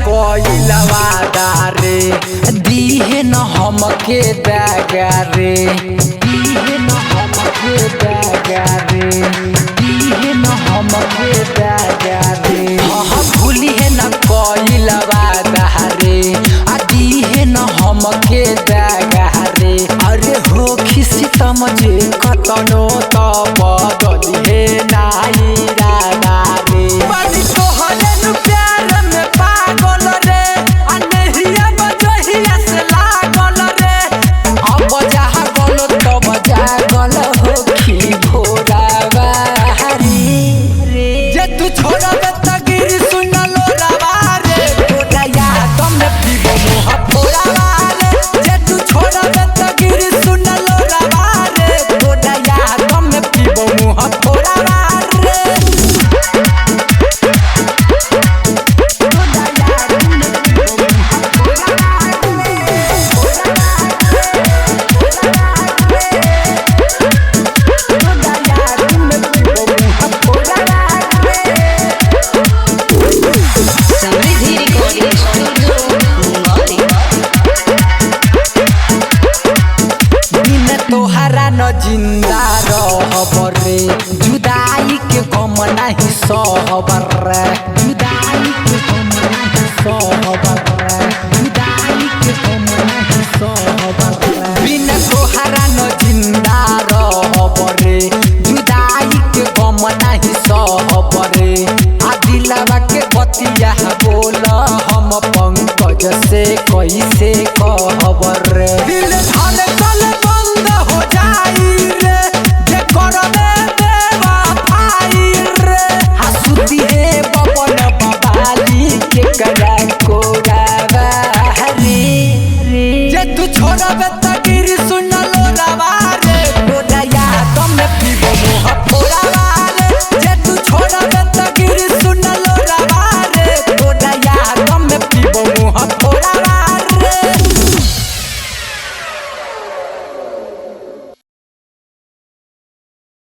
कोइला वादा रे दीहे न हमके दागा रे दीहे न हमके दागा रे दीहे न हमके दागा रे भूली है न कोइला वादा रे आ दीहे न हमके दागा रे अरे हो खिसी तमजे कतनो त बदली है नाई रादा रे बानी तोहरे नु प्यार में पागल रे अनहिया बजहिया से लागल रे अब जहा गल तो बजा गल हो की भोरावा रे जे तू छोड़ा दे तगिर सुन लो रवा रे तोरा याद में पीबो मोह भोरावा रे जे तू छोड़ा दे तगिर सुन लो रवा रे तोरा याद में पीबो मोह भोरावा तोहरा न जिंदा रहब रे जुदाई के गम नहीं सहब रे जुदाई के गम नहीं सहब रे जुदाई के गम नहीं सहब रे बिना तोहरा न जिंदा रहब रे जुदाई के गम नहीं सहब रे आ दिलवा के बतिया बोल हम पंकज से कैसे कहब रे